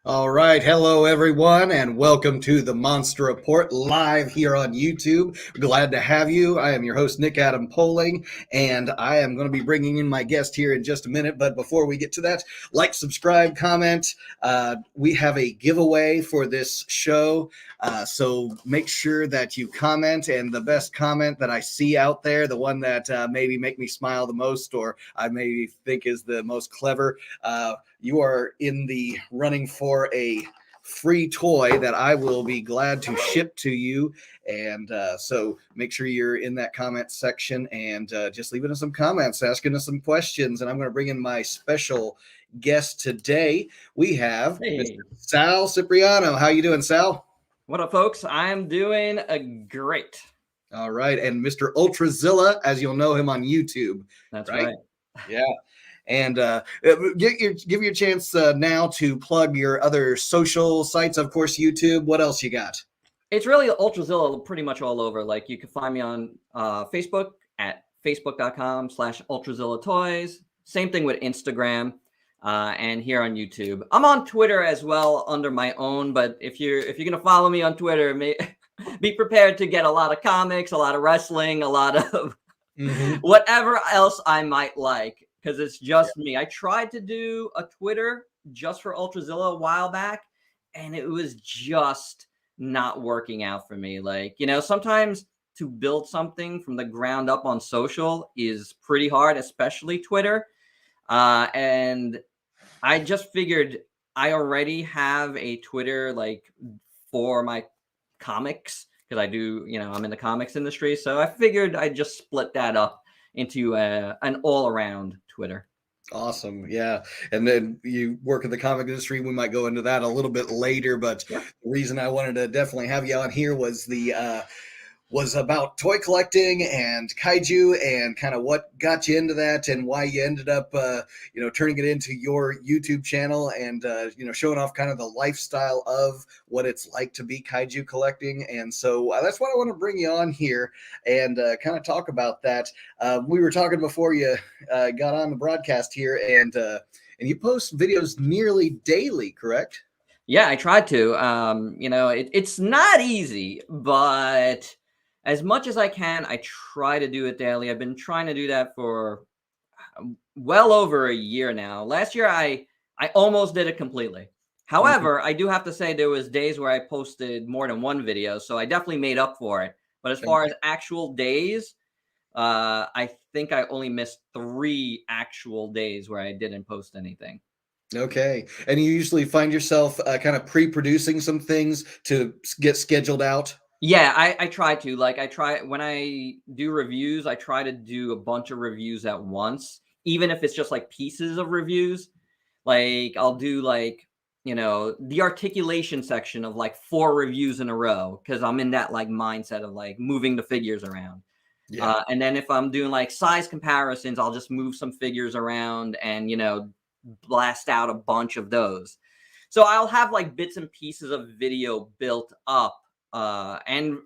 All right. Hello, everyone, and welcome to the Monster Report live here on YouTube. Glad to have you. I am your host, Nick Adam Poling, and I am going to be bringing in my guest here in just a minute. But before we get to that, like, subscribe, comment. We have a giveaway for this show. So make sure that you comment, and the best comment that I see out there, the one that maybe make me smile the most or I maybe think is the most clever, you are in the running for a free toy that I will be glad to ship to you. And so make sure you're in that comment section and just leaving us some comments, asking us some questions. And I'm going to bring in my special guest today. We have Hey, Mr. Sal Cipriano. How you doing, Sal? what up, folks? I'm doing great. All right. And Mr. UltraZilla, as you'll know him on YouTube, That's right? right. Yeah. And give you a chance now to plug your other social sites. Of course, YouTube. What else you got? It's really UltraZilla pretty much all over. Like, you can find me on Facebook at facebook.com/UltraZilla Toys. Same thing with Instagram and here on YouTube. I'm on Twitter as well under my own, but if you're gonna follow me on Twitter, be prepared to get a lot of comics, a lot of wrestling, a lot of whatever else I might like, because it's just me. I tried to do a Twitter just for UltraZilla a while back, and it was just not working out for me. Like, sometimes to build something from the ground up on social is pretty hard, especially Twitter. And I just figured I already have a Twitter like for my comics because I do, I'm in the comics industry. So I figured I'd just split that up into an all around Twitter. Awesome. Yeah. And then you work in the comic industry. We might go into that a little bit later, but Sure. the reason I wanted to definitely have you on here was was about toy collecting and kaiju and kind of what got you into that and why you ended up turning it into your YouTube channel and showing off kind of the lifestyle of what it's like to be kaiju collecting. And so that's why I want to bring you on here and kind of talk about that. We were talking before you got on the broadcast here, and you post videos nearly daily, correct? Yeah, I tried to. It's not easy, but as much as I can, I try to do it daily. I've been trying to do that for well over a year now. Last year, I almost did it completely. Mhm. However, I do have to say there was days where I posted more than one video, so I definitely made up for it. But as far as actual days, I think I only missed 3 actual days where I didn't post anything. Okay. And you usually find yourself kind of pre-producing some things to get scheduled out? Yeah, I try to. Like, I try when I do reviews, I try to do a bunch of reviews at once, even if it's just like pieces of reviews. Like, I'll do like, the articulation section of like 4 reviews in a row because I'm in that like mindset of like moving the figures around. Yeah. And then if I'm doing like size comparisons, I'll just move some figures around and, blast out a bunch of those. So I'll have like bits and pieces of video built up. And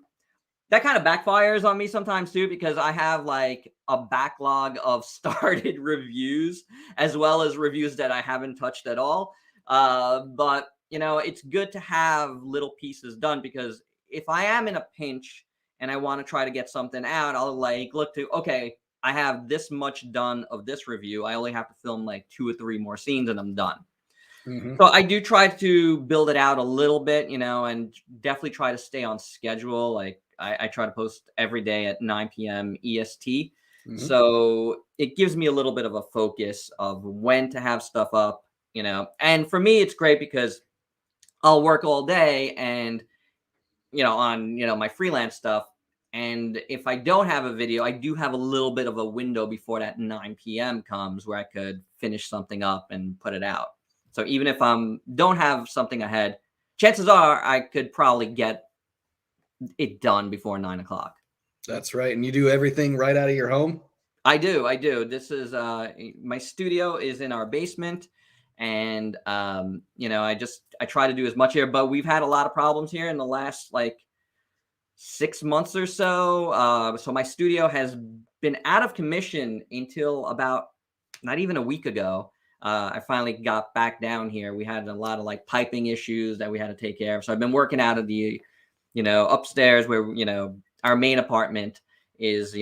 that kind of backfires on me sometimes too, because I have like a backlog of started reviews as well as reviews that I haven't touched at all. But it's good to have little pieces done because if I am in a pinch and I want to try to get something out, I'll like look to, okay, I have this much done of this review. I only have to film like 2 or 3 more scenes and I'm done. Hmm. So I do try to build it out a little bit, and definitely try to stay on schedule. Like I try to post every day at 9 p.m. EST. Hmm. So it gives me a little bit of a focus of when to have stuff up, And for me, it's great because I'll work all day and, on, my freelance stuff. And if I don't have a video, I do have a little bit of a window before that 9 p.m. comes where I could finish something up and put it out. So even if don't have something ahead, chances are I could probably get it done before 9 o'clock. That's right. And you do everything right out of your home? I do. This is my studio is in our basement, and I try to do as much here, but we've had a lot of problems here in the last like 6 months or so. So my studio has been out of commission until about not even a week ago. I finally got back down here. We had a lot of like piping issues that we had to take care of. So I've been working out of the, upstairs where, our main apartment is,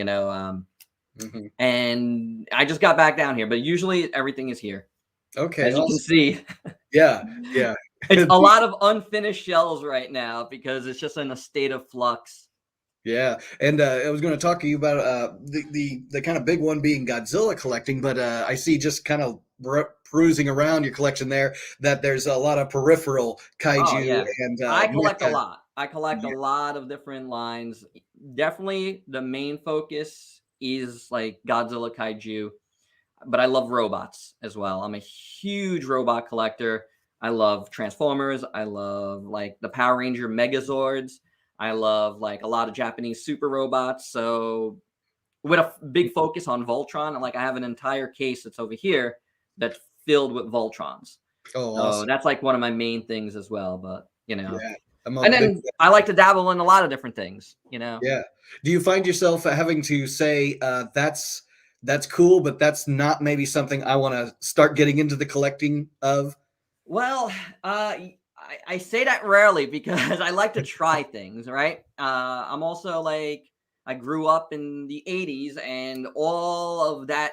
and I just got back down here, but usually everything is here. Okay, As you can awesome. see, Yeah, yeah. it's a lot of unfinished shells right now because it's just in a state of flux. Yeah, and I was going to talk to you about the kind of big one being Godzilla collecting, but I see just kind of perusing around your collection there that there's a lot of peripheral Oh kaiju yeah, and I collect a mecha. lot. I collect a Yeah. lot of different lines. Definitely, the main focus is like Godzilla Kaiju, but I love robots as well. I'm a huge robot collector. I love Transformers. I love like the Power Ranger Megazords. I love like a lot of Japanese super robots. So with a big focus on Voltron, like I have an entire case that's over here that's filled with Voltrons. Oh, So awesome. that's like one of my main things as well. But Yeah, I'm a and big then I like to dabble in a lot of different things. yeah. Do you find yourself having to say that's cool, but that's not maybe something I want to start getting into the collecting of? Well, I say that rarely because I like to try things, right? I'm also like, I grew up in the 80s and all of that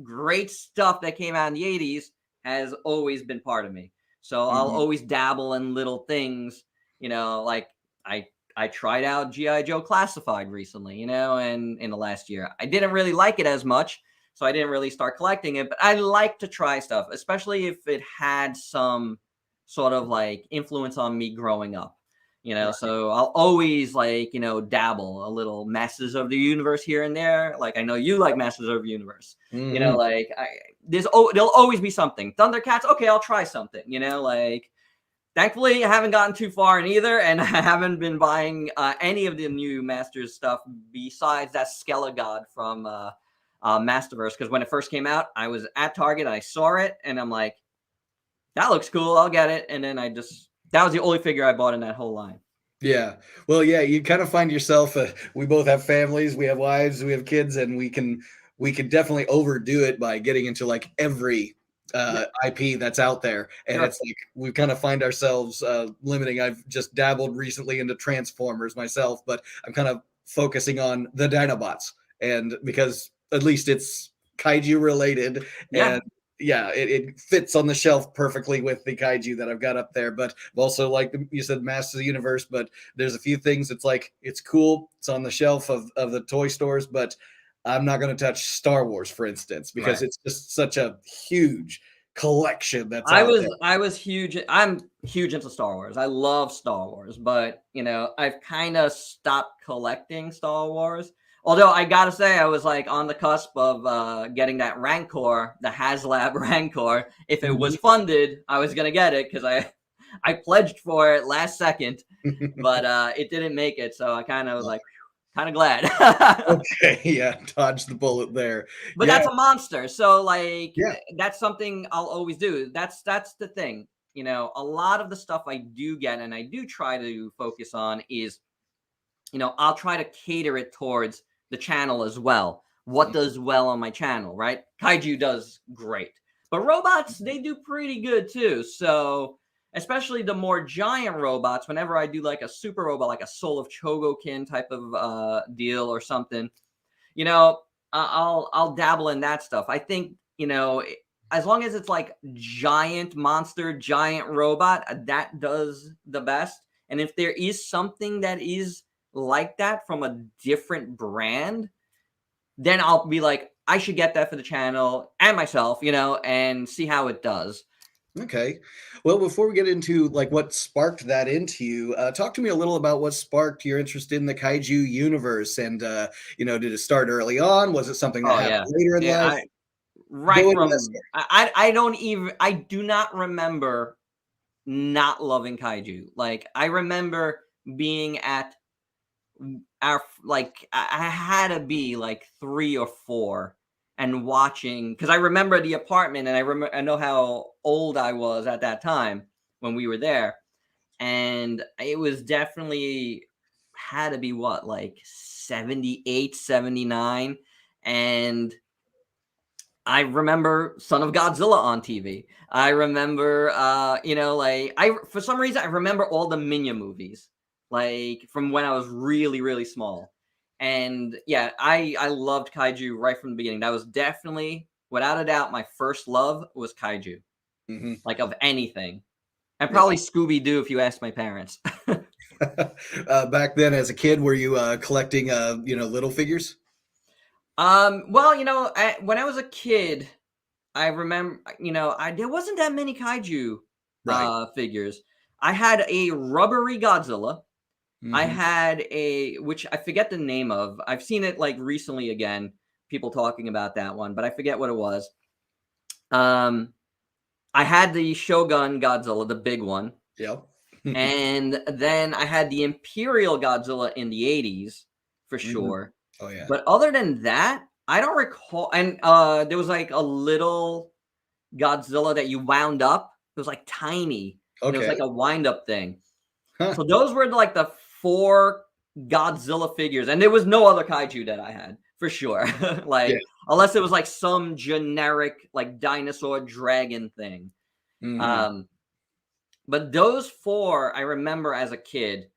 great stuff that came out in the 80s has always been part of me. So I'll Mhm. always dabble in little things, like I I tried out GI Joe Classified recently, and in the last year. I didn't really like it as much, so I didn't really start collecting it, but I like to try stuff, especially if it had some sort of like influence on me growing up. Right. So I'll always like, dabble a little Masters of the Universe here and there. Like I know you like Masters of the Universe. Mhm. Like there'll always be something. Thundercats, okay, I'll try something. Like thankfully I haven't gotten too far in either, and I haven't been buying any of the new Masters stuff besides that Skelegod from Masterverse. Because when it first came out, I was at Target, I saw it, and I'm like, that looks cool, I'll get it. And then that was the only figure I bought in that whole line. Yeah. Well, yeah, you kind of find yourself we both have families, we have wives, we have kids, and we can definitely overdo it by getting into like every Yeah, IP that's out there. And sure. it's like we kind of find ourselves limiting. I've just dabbled recently into Transformers myself, but I'm kind of focusing on the Dinobots. And because at least it's kaiju related Yeah. and yeah, it fits on the shelf perfectly with the kaiju that I've got up there. But also, like you said, Masters of the Universe. But there's a few things. It's like it's cool. It's on the shelf of the toy stores, but I'm not going to touch Star Wars, for instance, because Right. it's just such a huge collection that's I out was there. I was huge. I'm huge into Star Wars. I love Star Wars, but I've kind of stopped collecting Star Wars. Although I gotta say, I was like on the cusp of getting that Rancor, the HasLab Rancor. If it was funded, I was gonna get it because I pledged for it last second, but it didn't make it. So I kind of was like, kind of glad. Okay, yeah, dodge the bullet there. But Yeah, that's a monster. So like yeah, that's something I'll always do. That's the thing. A lot of the stuff I do get and I do try to focus on is, I'll try to cater it towards the channel as well. What does well on my channel, right? Kaiju does great. But robots, they do pretty good too. So especially the more giant robots, whenever I do like a super robot, like a Soul of Chogokin type of deal or something, you know, I'll dabble in that stuff. I think, as long as it's like giant monster, giant robot, that does the best. And if there is something that is like that from a different brand, then I'll be like, I should get that for the channel and myself, and see how it does. okay. Well, before we get into like what sparked that into you, talk to me a little about what sparked your interest in the kaiju universe. And did it start early on? Was it something that Oh happened yeah. later in Yeah, life? right Go into that from I don't even I do not remember not loving kaiju. Like I remember being at I had to be like 3 or 4 and watching because I remember the apartment and I know how old I was at that time when we were there, and it was definitely had to be what, like 78, 79, and I remember Son of Godzilla on TV. I remember, for some reason, I remember all the Minya movies, like from when I was really, really small. And yeah, I loved Kaiju right from the beginning. That was definitely, without a doubt, my first love was Kaiju, Mm-hmm. like of anything. And Yeah. probably Scooby-Doo if you ask my parents. Back then, as a kid, were you collecting, little figures? Well, when I was a kid, I remember, there wasn't that many kaiju Right. figures. I had a rubbery Godzilla. I Mm-hmm. had which I forget the name of. I've seen it like recently again, people talking about that one, but I forget what it was. Um, I had the Shogun Godzilla, the big one, Yeah. and then I had the Imperial Godzilla in the 80s for Mm-hmm. sure. Oh yeah. But other than that, I don't recall. And there was like a little Godzilla that you wound up. It was like tiny, and it was Okay. like a wind up thing. Huh. So those were like the 4 Godzilla figures, and there was no other kaiju that I had for sure. Yeah. Like unless it was like some generic like dinosaur dragon thing. Mm-hmm. Um, but those 4 I remember as a kid,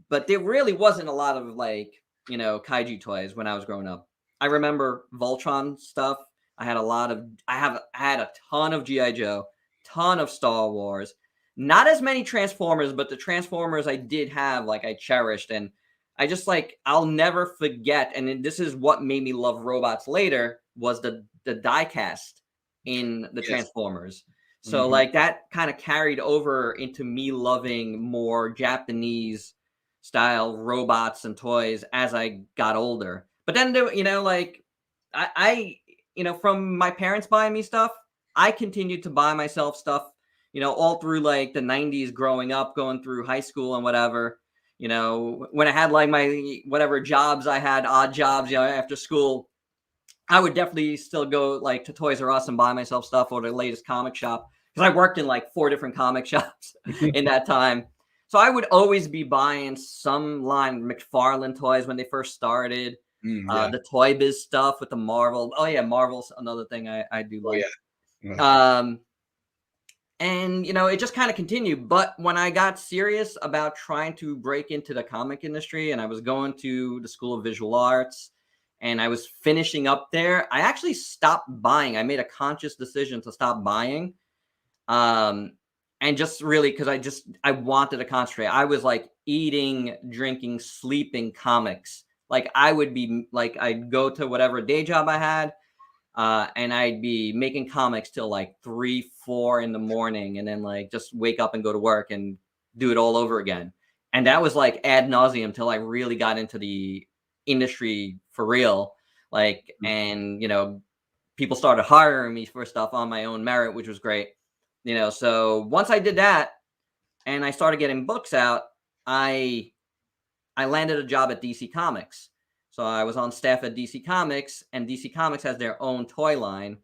but there really wasn't a lot of like kaiju toys when I was growing up. I remember Voltron stuff. I had a ton of GI Joe, ton of Star Wars. Not as many Transformers, but the Transformers I did have, like I cherished, and I just like I'll never forget. And this is what made me love robots later was the diecast in the Yes. Transformers. So Mm-hmm. like that kind of carried over into me loving more Japanese style robots and toys as I got older. But then there, like I from my parents buying me stuff, I continued to buy myself stuff, all through like the 90s growing up, going through high school and whatever. When I had like my whatever jobs I had, odd jobs, after school, I would definitely still go like to Toys R Us and buy myself stuff or the latest comic shop because I worked in like 4 different comic shops in that time. So I would always be buying some line McFarlane toys when they first started. Yeah. The Toy Biz stuff with the Marvel. Oh yeah, Marvel's another thing I do Oh like. yeah. Um, and it just kind of continued. But when I got serious about trying to break into the comic industry, and I was going to the School of Visual Arts, and I was finishing up there, I actually stopped buying. I made a conscious decision to stop buying. And just really because I wanted to concentrate. I was like eating, drinking, sleeping comics. Like I would be like I'd go to whatever day job I had, and I'd be making comics till like 3, 4 in the morning, and then like just wake up and go to work and do it all over again. And that was like ad nauseum till I really got into the industry for real. Like, and people started hiring me for stuff on my own merit, which was great. So once I did that and I started getting books out, I landed a job at DC Comics. So I was on staff at DC Comics, and DC Comics has their own toy line.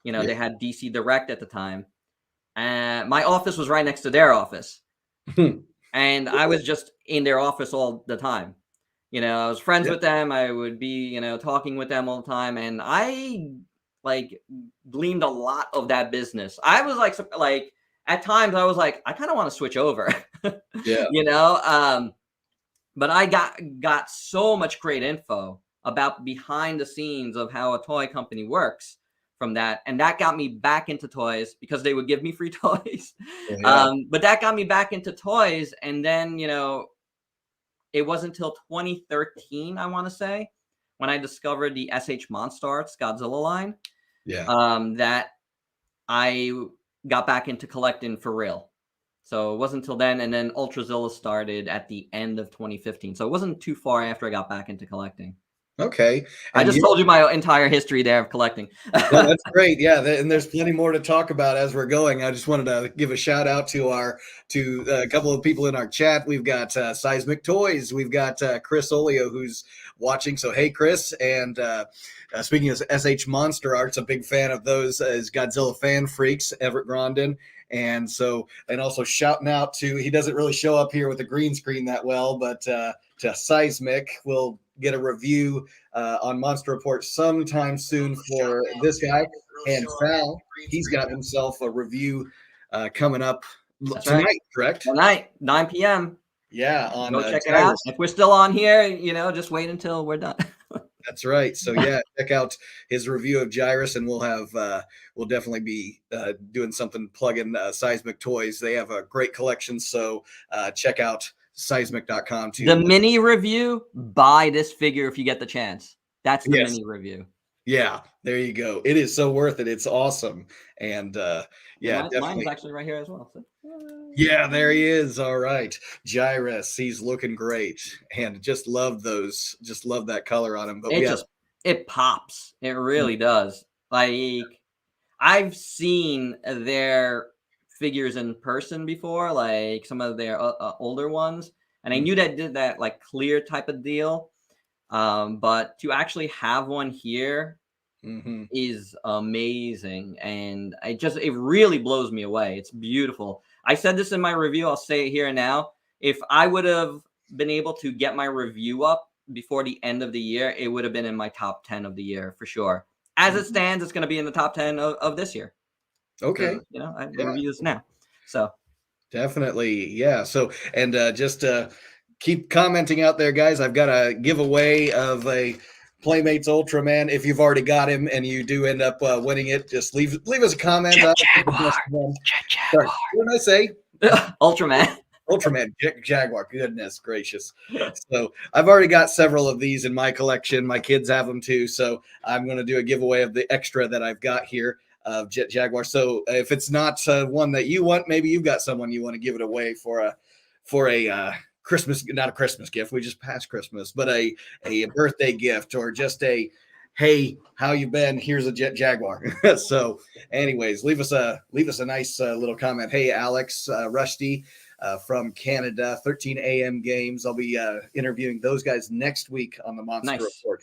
Yeah. They had DC Direct at the time. And my office was right next to their office. And I was just in their office all the time. I was friends Yeah. with them. I would be, talking with them all the time. And I like gleaned a lot of that business. I was like at times I was like, I kind of want to switch over, Yeah. But I got so much great info about behind the scenes of how a toy company works from that, and that got me back into toys because they would give me free toys. Yeah. But that got me back into toys, and then it wasn't until 2013, I want to say, when I discovered the SH Monster Arts Godzilla line, Yeah. that I got back into collecting for real. So it wasn't until then, and then UltraZilla started at the end of 2015. So it wasn't too far after I got back into collecting. Okay. I And just told you my entire history there of collecting. no, that's great. Yeah, and there's plenty more to talk about as we're going. I just wanted to give a shout out to a couple of people in our chat. We've got Seismic Toys. We've got Chris Olio who's watching. So hey, Chris. And speaking of SH Monster Arts, a big fan of those as Godzilla fan freaks, Everett Grondin. And also shouting out to, he doesn't really show up here with the green screen that well, but to Seismic, we'll get a review on Monster Report sometime soon for this guy. And Sal, he's got himself a review coming up That's tonight, right. correct? Tonight, 9 p.m. Yeah, on Go check it Gyrus. out. If we're still on here, just wait until we're done. That's right. So yeah, check out his review of Gyrus, and we'll definitely be doing something plugging Seismic Toys. They have a great collection, so check out seismic.com too. The mini review, buy this figure if you get the chance. That's the Yes. mini review. Yeah, there you go. It is so worth it. It's awesome. And yeah, Mine's definitely. actually right here as well. So. Yeah, there he is. All right. Gyrus, he's looking great. And just love those. Just love that color on him. But it pops. It really does. Like, I've seen their figures in person before, like some of their older ones. And I knew that did that like clear type of deal. But to actually have one here is amazing. And it really blows me away. It's beautiful. I said this in my review. I'll say it here and now. If I would have been able to get my review up before the end of the year, it would have been in my top 10 of the year for sure. As it stands, it's going to be in the top 10 of this year. Okay. I review this now. So definitely. Yeah. So, and just keep commenting out there, guys. I've got a giveaway of a Playmates Ultraman. If you've already got him and you do end up winning it, just leave us a comment. Jaguar. Sorry, what did I say? Ultraman. Ultraman Jaguar. Goodness gracious. So I've already got several of these in my collection. My kids have them too. So I'm going to do a giveaway of the extra that I've got here of Jet Jaguar. So if it's not one that you want, maybe you've got someone you want to give it away for a Christmas, not a Christmas gift. We just passed Christmas, but a birthday gift, or just a, hey, how you been? Here's a Jet Jaguar. So anyways, leave us a nice little comment. Hey, Alex, Rusty, from Canada, 13 a.m. games. I'll be interviewing those guys next week on the Monster Report.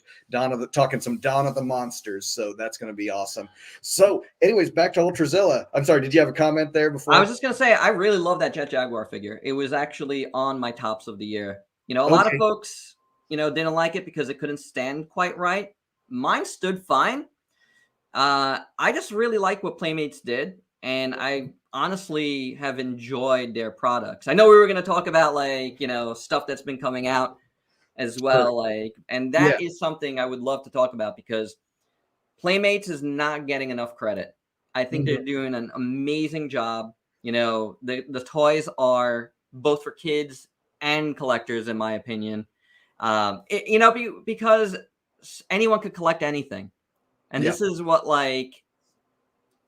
Talking some Dawn of the Monsters. So that's going to be awesome. So anyways, back to UltraZilla. I'm sorry, did you have a comment there before? I was just going to say, I really love that Jet Jaguar figure. It was actually on my tops of the year. A lot of folks, didn't like it because it couldn't stand quite right. Mine stood fine. I just really like what Playmates did. And I honestly have enjoyed their products. I know we were going to talk about stuff that's been coming out as well. And that is something I would love to talk about, because Playmates is not getting enough credit. I think they're doing an amazing job. The toys are both for kids and collectors, in my opinion. Because anyone could collect anything. And this is what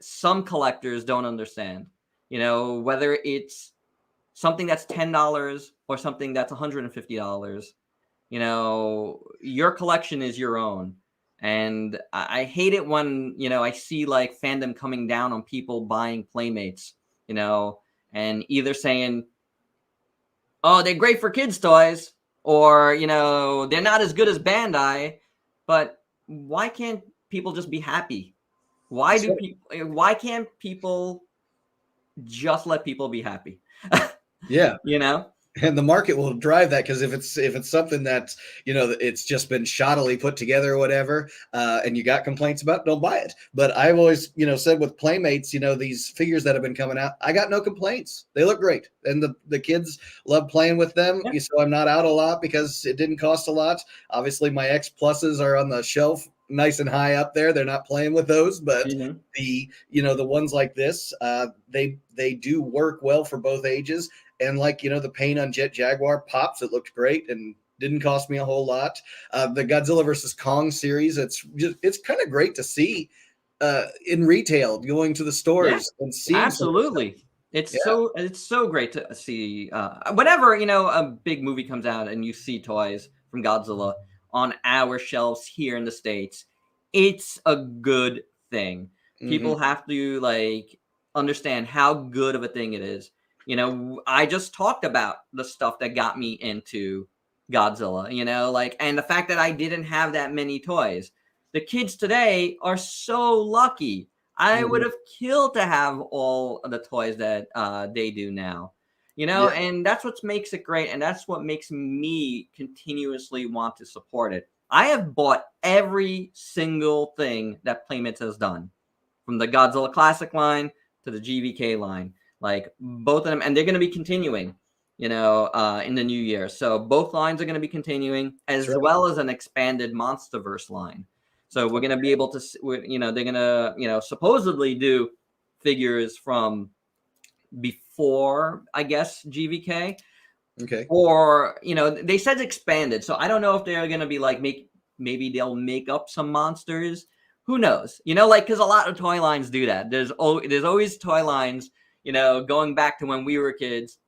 some collectors don't understand, whether it's something that's $10 or something that's $150, your collection is your own. And I hate it when, I see fandom coming down on people buying Playmates, and either saying, oh, they're great for kids' toys, or, they're not as good as Bandai. But why can't people just be happy? Why can't people just let people be happy? Yeah. And the market will drive that, because if it's something that, it's just been shoddily put together or whatever, and you got complaints about, don't buy it. But I've always, said with Playmates, these figures that have been coming out, I got no complaints. They look great. And the kids love playing with them. Yeah. So I'm not out a lot because it didn't cost a lot. Obviously, my X Pluses are on the shelf nice and high up there. They're not playing with those, but the ones like this, they do work well for both ages. And the paint on Jet Jaguar pops. It looked great and didn't cost me a whole lot. The Godzilla versus Kong series, it's kind of great to see in retail, going to the stores and seeing. Absolutely. It's so great to see whenever, a big movie comes out and you see toys from Godzilla on our shelves here in the States. It's a good thing. People have to understand how good of a thing it is. I just talked about the stuff that got me into Godzilla, and the fact that I didn't have that many toys. The kids today are so lucky. I would have killed to have all of the toys that they do now. you know, and that's what makes it great. And that's what makes me continuously want to support it. I have bought every single thing that Playmates has done, from the Godzilla Classic line to the GVK line, like both of them. And they're going to be continuing, you know, in the new year. So both lines are going to be continuing, as well as an expanded Monsterverse line. So we're going to be able to, you know, they're going to, you know, supposedly do figures from before, I guess, GVK. Okay. Or, you know, they said expanded. So I don't know if they're going to be like, maybe they'll make up some monsters. Who knows? You know, like, because a lot of toy lines do that. There's always toy lines, you know, going back to when we were kids.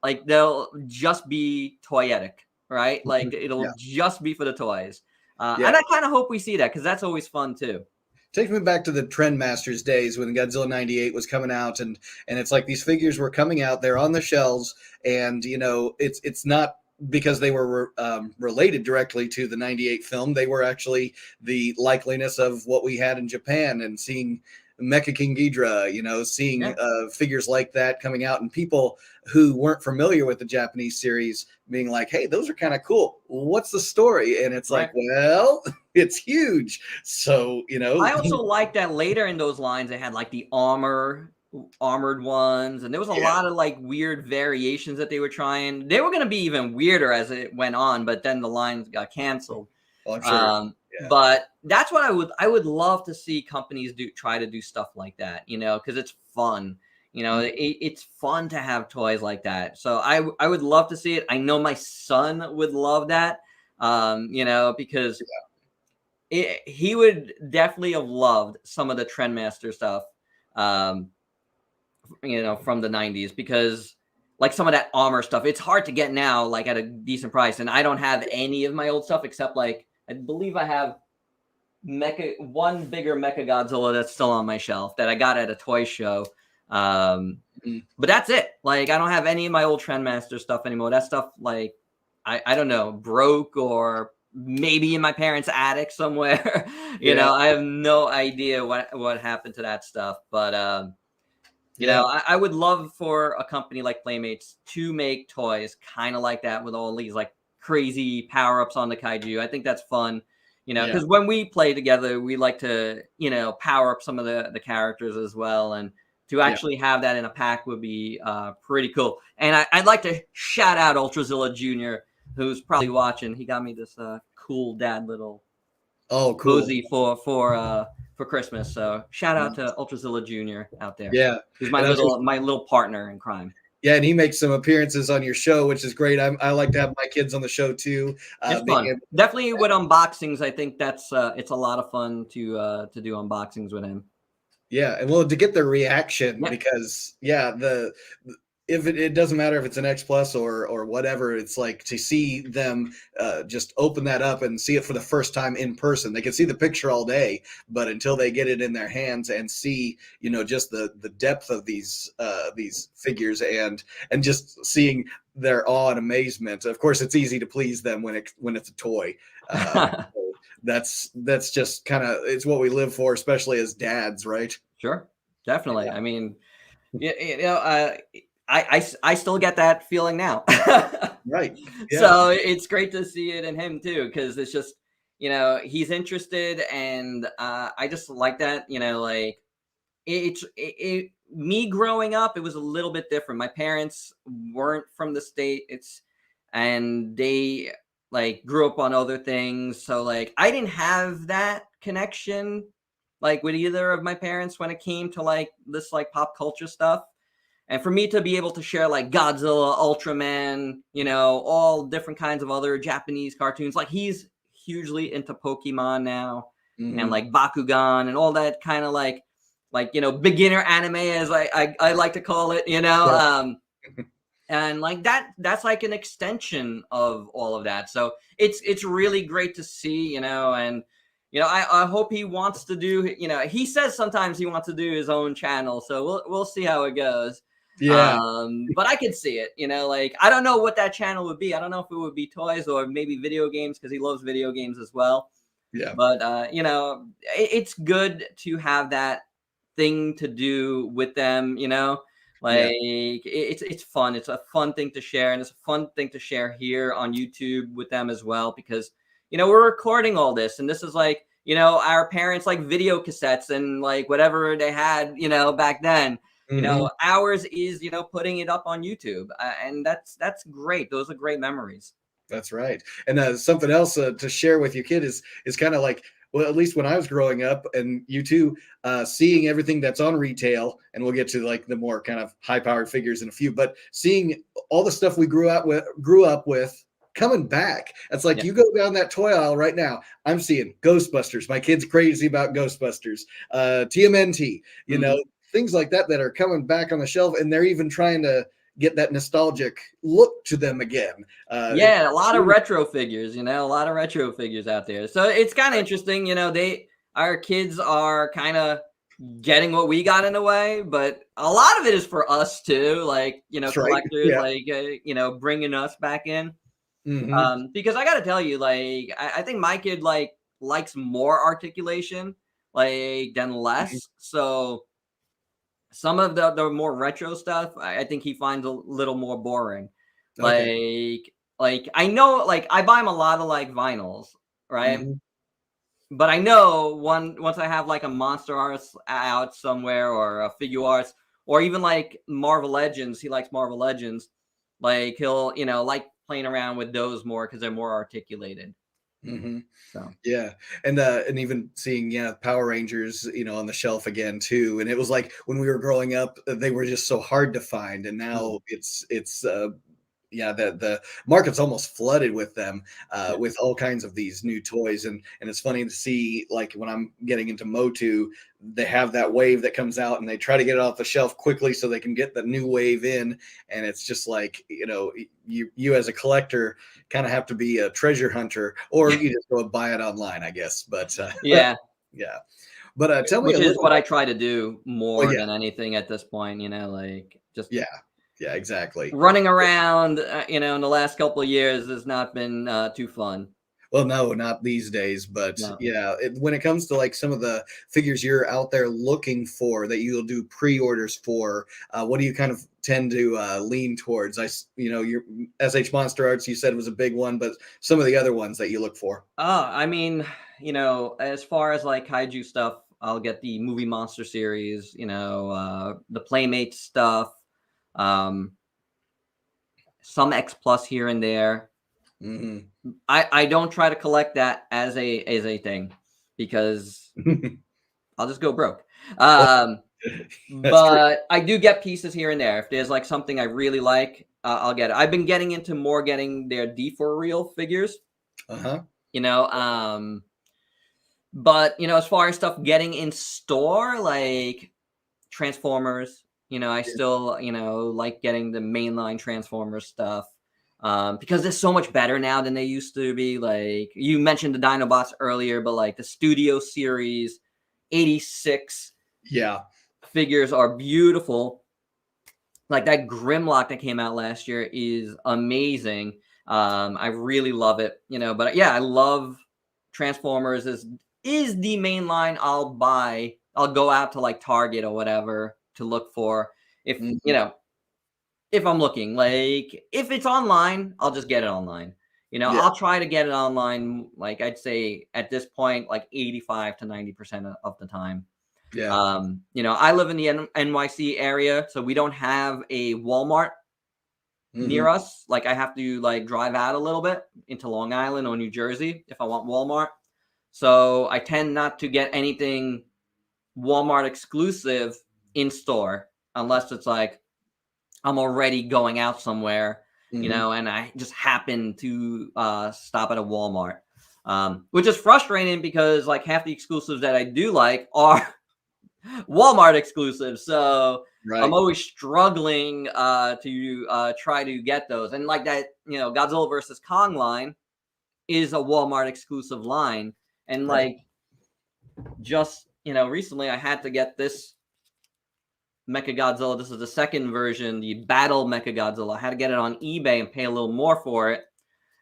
Like, they'll just be toyetic, right? Like, it'll just be for the toys. And I kind of hope we see that, because that's always fun too. Takes me back to the Trendmasters days when Godzilla 98 was coming out, and it's like these figures were coming out, they're on the shelves, and you know, it's not because they were related directly to the 98 film. They were actually the likeliness of what we had in Japan, and seeing Mecha King Ghidorah, you know, seeing figures like that coming out, and people who weren't familiar with the Japanese series being like, hey, those are kind of cool. What's the story? And it's like, well, it's huge. So, you know. I also like that later in those lines, they had like the armored ones, and there was a lot of like weird variations that they were trying. They were going to be even weirder as it went on, but then the lines got canceled. Well, I'm sure. But that's what I would love to see companies try to do stuff like that, you know, because it's fun. You know, it's fun to have toys like that. So I would love to see it. I know my son would love that, you know, because he would definitely have loved some of the Trendmaster stuff, you know, from the 90s, because like some of that armor stuff, it's hard to get now, like at a decent price. And I don't have any of my old stuff except like, I believe I have one bigger Mecha Godzilla that's still on my shelf that I got at a toy show. But that's it. Like, I don't have any of my old Trendmaster stuff anymore. That stuff, like, I don't know, broke, or maybe in my parents' attic somewhere. you know, I have no idea what happened to that stuff. But you know, I would love for a company like Playmates to make toys kind of like that, with all these like crazy power-ups on the Kaiju. I think that's fun. You know, because when we play together, we like to, you know, power up some of the characters as well. And to actually have that in a pack would be pretty cool. And I'd like to shout out UltraZilla Jr., who's probably watching. He got me this cool dad little cozy for Christmas. So shout out to UltraZilla Jr. out there. Yeah, he's my little partner in crime. Yeah, and he makes some appearances on your show, which is great. I like to have my kids on the show too. It's fun. Definitely with unboxings. I think that's it's a lot of fun to do unboxings with him. Yeah, and well, to get their reaction, because if it doesn't matter if it's an X Plus or whatever, it's like to see them just open that up and see it for the first time in person. They can see the picture all day, but until they get it in their hands and see, you know, just the depth of these figures and just seeing their awe and amazement. Of course, it's easy to please them when it's a toy. That's just kind of, it's what we live for, especially as dads, right? Sure, definitely. Yeah. I mean, you know, I still get that feeling now. Right. Yeah. So it's great to see it in him too, because it's just, you know, he's interested, and I just like that. You know, like me growing up, it was a little bit different. My parents weren't from the States, and they like grew up on other things. So like I didn't have that connection like with either of my parents when it came to like this like pop culture stuff. And for me to be able to share like Godzilla, Ultraman, you know, all different kinds of other Japanese cartoons, like he's hugely into Pokemon now, and like Bakugan and all that kind of like, you know, beginner anime, as I like to call it, you know, and like that's like an extension of all of that. So it's really great to see, you know, and, you know, I hope he wants to do, you know, he says sometimes he wants to do his own channel. So we'll see how it goes. Yeah. But I could see it, you know, like, I don't know what that channel would be. I don't know if it would be toys or maybe video games, because he loves video games as well. Yeah. But, you know, it's good to have that thing to do with them, you know, Like it's fun. It's a fun thing to share, and it's a fun thing to share here on YouTube with them as well, because we're recording all this, and this is like our parents like video cassettes and like whatever they had back then. Ours is putting it up on YouTube, and that's great. Those are great memories. That's right. And something else to share with your kid is kind of like, well, at least when I was growing up, and you too, seeing everything that's on retail, and we'll get to like the more kind of high-powered figures in a few, but seeing all the stuff we grew up with coming back. It's like you go down that toy aisle right now. I'm seeing Ghostbusters. My kid's crazy about Ghostbusters. TMNT. Things like that are coming back on the shelf, and they're even trying to get that nostalgic look to them again. A lot of retro figures, a lot of retro figures out there. So it's kind of interesting, our kids are kind of getting what we got in a way, but a lot of it is for us too, like, collectors, like, bringing us back in. Because I got to tell you, like, I think my kid likes more articulation, like, than less. So some of the more retro stuff, I think he finds a little more boring. Like I know, like I buy him a lot of like vinyls, right? But I know once I have like a Monster Arts out somewhere, or a Figure Arts, or even like Marvel Legends, he likes Marvel Legends. Like he'll like playing around with those more because they're more articulated. So and even seeing Power Rangers on the shelf again too, and it was like when we were growing up they were just so hard to find, and now it's the market's almost flooded with them, with all kinds of these new toys, and it's funny to see, like when I'm getting into Motu, they have that wave that comes out and they try to get it off the shelf quickly so they can get the new wave in, and it's just like you as a collector kind of have to be a treasure hunter, or you just go and buy it online, I guess. But but tell me, which is what I try to do more Well, than anything at this point, like just exactly. running around, in the last couple of years has not been too fun. Well, no, not these days, but when it comes to like some of the figures you're out there looking for that you'll do pre-orders for, what do you kind of tend to lean towards? Your SH Monster Arts, you said was a big one, but some of the other ones that you look for. I mean, as far as like Kaiju stuff, I'll get the Movie Monster series, the Playmate stuff, some X Plus here and there. I don't try to collect that as a thing, because I'll just go broke. But true. I do get pieces here and there. If there's like something I really like, I'll get it. I've been getting into more getting their D4 reel figures. But as far as stuff getting in store, like Transformers, I still like getting the mainline Transformers stuff. Because they're so much better now than they used to be. Like you mentioned the Dinobots earlier, but like the Studio Series 86 figures are beautiful. Like that Grimlock that came out last year is amazing. I really love it, but I love Transformers is the main line I'll buy. I'll go out to like Target or whatever to look for. If if I'm looking, like if it's online, I'll just get it online. I'll try to get it online. Like I'd say at this point, like 85 to 90% of the time. I live in the NYC area, so we don't have a Walmart near us. Like I have to like drive out a little bit into Long Island or New Jersey if I want Walmart. So I tend not to get anything Walmart exclusive in store unless it's like I'm already going out somewhere, and I just happen to stop at a Walmart, which is frustrating because like half the exclusives that I do like are Walmart exclusives. So I'm always struggling to try to get those. And like that, Godzilla versus Kong line is a Walmart exclusive line. And like just, recently I had to get this Mechagodzilla. This is the second version, the Battle Mechagodzilla. I had to get it on eBay and pay a little more for it.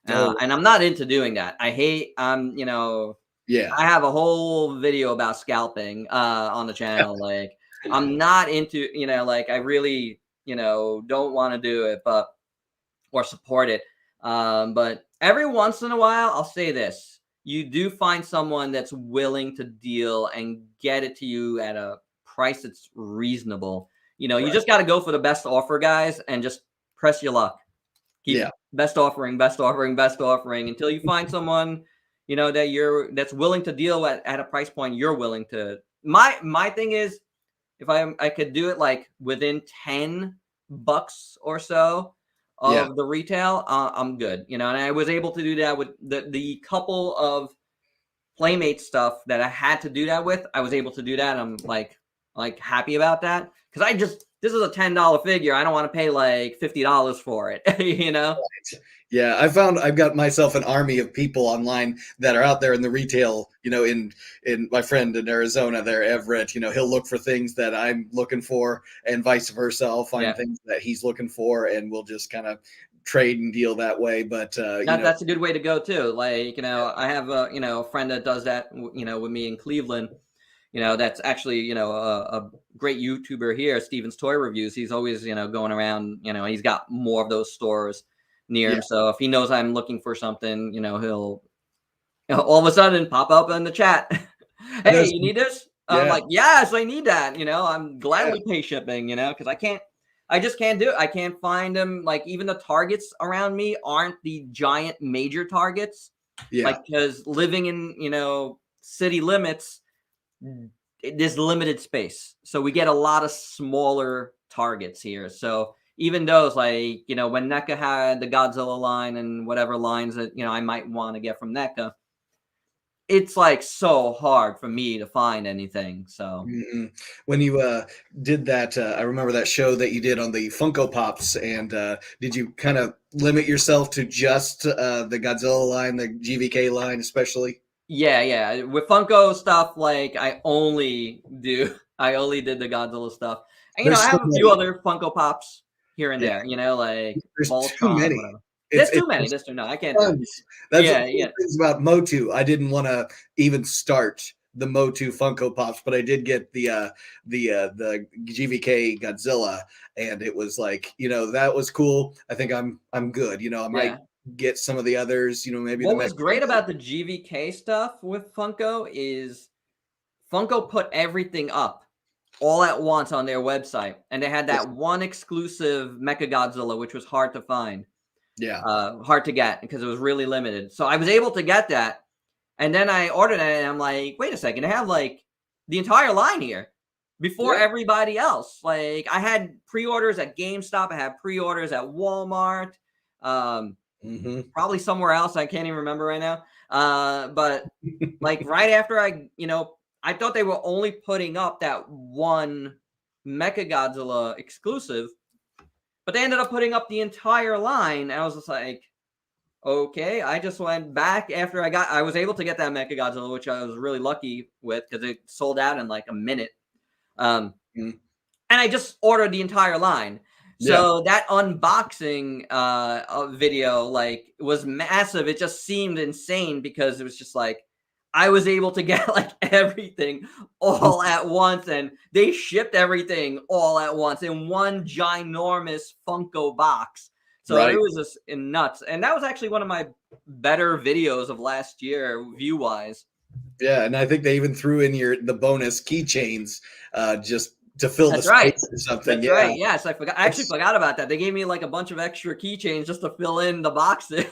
And I'm not into doing that. I have a whole video about scalping on the channel. Like I'm not into, like I really don't want to do it, or support it. But every once in a while, I'll say this: you do find someone that's willing to deal and get it to you at a price that's reasonable. You just got to go for the best offer, guys, and just press your luck. Keep best offering until you find someone, that's willing to deal at a price point you're willing to. My thing is, if I could do it like within $10 or so of the retail, I'm good. And I was able to do that with the couple of Playmate stuff that I had to do that with. I was able to do that. I'm like happy about that, because this is a $10 figure. I don't want to pay like $50 for it. Right. Yeah, I've got myself an army of people online that are out there in the retail, in my friend in Arizona there, Everett, he'll look for things that I'm looking for, and vice versa. I'll find things that he's looking for, and we'll just kind of trade and deal that way. But that's a good way to go too. Like, I have a friend that does that, with me in Cleveland. That's actually, a great YouTuber here, Steven's Toy Reviews. He's always, going around, he's got more of those stores near him. So if he knows I'm looking for something, he'll all of a sudden pop up in the chat. Hey, you need this? I'm like, yes, I need that. I'm gladly pay shipping, because I just can't do it. I can't find them. Like, even the Targets around me aren't the giant major Targets. Like, because living in, city limits, there's limited space, so we get a lot of smaller Targets here. So even those, like, when NECA had the Godzilla line and whatever lines that I might want to get from NECA, it's like so hard for me to find anything. So when you did that, I remember that show that you did on the Funko Pops, and did you kind of limit yourself to just the Godzilla line, the GVK line especially? Yeah. With Funko stuff, like, I only did the Godzilla stuff. And, I have a few other Funko Pops here and there, like there's Voltron, too many. whatever. There's too many. No, I can't do it. That's the things about Motu. I didn't want to even start the Motu Funko Pops, but I did get the GVK Godzilla, and it was like, that was cool. I think I'm good. I might get some of the others, maybe. What was great about the GVK stuff with Funko is Funko put everything up all at once on their website, and they had that one exclusive Mechagodzilla, which was hard to find. Hard to get because it was really limited. So I was able to get that, and then I ordered it, and I'm like, wait a second, they have like the entire line here before everybody else. Like, I had pre-orders at GameStop, I had pre-orders at Walmart, probably somewhere else I can't even remember right now. But like right after I thought they were only putting up that one Mechagodzilla exclusive, but they ended up putting up the entire line. And I was just like, okay. I just went back after I was able to get that Mechagodzilla, which I was really lucky with because it sold out in like a minute. And I just ordered the entire line. So that unboxing video, like, was massive. It just seemed insane because it was just like, I was able to get like everything all at once, and they shipped everything all at once in one ginormous Funko box. So it was just nuts. And that was actually one of my better videos of last year, view-wise. Yeah, and I think they even threw in the bonus keychains just to fill the space or something. That's right. Yes, I forgot. I actually forgot about that. They gave me like a bunch of extra keychains just to fill in the boxes.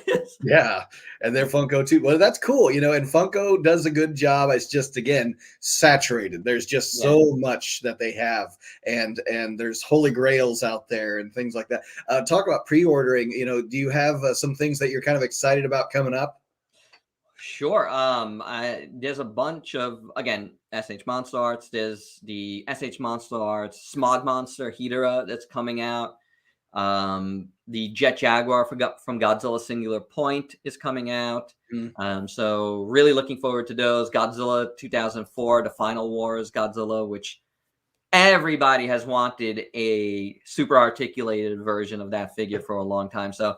Yeah, and they're Funko too. Well, that's cool, and Funko does a good job. It's just, again, saturated. There's just so much that they have, and there's holy grails out there and things like that. Talk about pre-ordering. Do you have some things that you're kind of excited about coming up? Sure. There's a bunch of, again, SH Monster Arts. There's the SH Monster Arts Smog Monster Hedorah that's coming out. The Jet Jaguar from Godzilla Singular Point is coming out. So really looking forward to those. Godzilla 2004, the Final Wars Godzilla, which everybody has wanted a super articulated version of that figure for a long time. So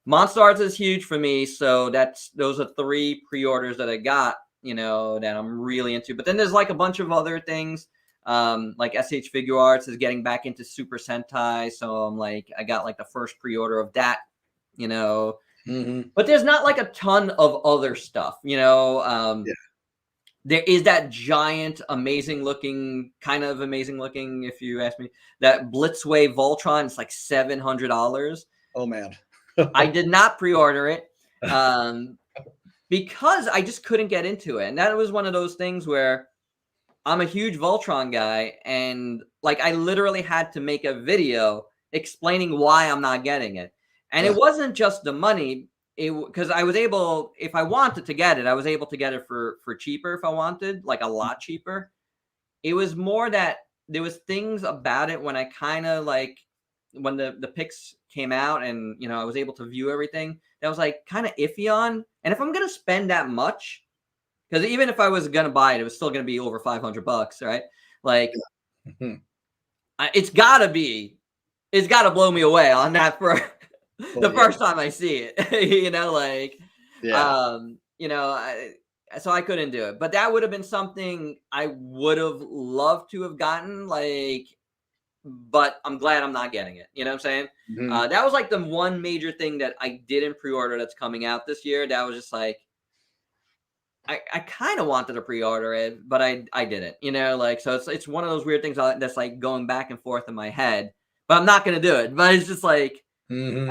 Monster Arts is huge for me, so those are 3 pre-orders that I got, that I'm really into. But then there's like a bunch of other things. Like SH Figure Arts is getting back into Super Sentai, so I'm like, I got like the first pre-order of that, you know. But there's not like a ton of other stuff, you know. Yeah. There is that giant, amazing looking, if you ask me, that Blitzway Voltron. It's like $700. Oh man. I did not pre-order it because I just couldn't get into it, and that was one of those things where I'm a huge Voltron guy, and like I literally had to make a video explaining why I'm not getting it. And it wasn't just the money, because I was able, if I wanted to get it, I was able to get it for cheaper if I wanted, like a lot cheaper. It was more that there was things about it when I kind of like when the pics came out and I was able to view everything that was like kind of iffy on. And if I'm gonna spend that much, because even if I was gonna buy it, it was still gonna be over $500, right? Like, it's gotta blow me away on that for the first time I see it. So I couldn't do it. But that would have been something I would have loved to have gotten, but I'm glad I'm not getting it. You know what I'm saying? That was like the one major thing that I didn't pre-order that's coming out this year. That was just like, I kind of wanted to pre-order it, but I didn't, so it's one of those weird things that's like going back and forth in my head, but I'm not going to do it. But it's just like, only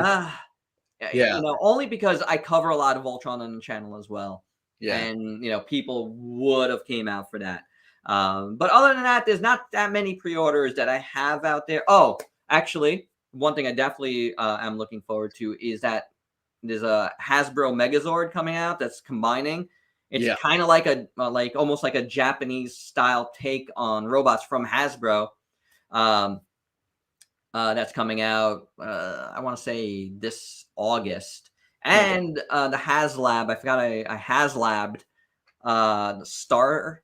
because I cover a lot of Voltron on the channel as well. Yeah. And, people would have came out for that. But other than that, there's not that many pre-orders that I have out there. Oh, actually, one thing I definitely am looking forward to is that there's a Hasbro Megazord coming out that's combining. It's kind of like almost like a Japanese style take on robots from Hasbro. That's coming out, I want to say this August. And the HasLab, I forgot I HasLabbed the Star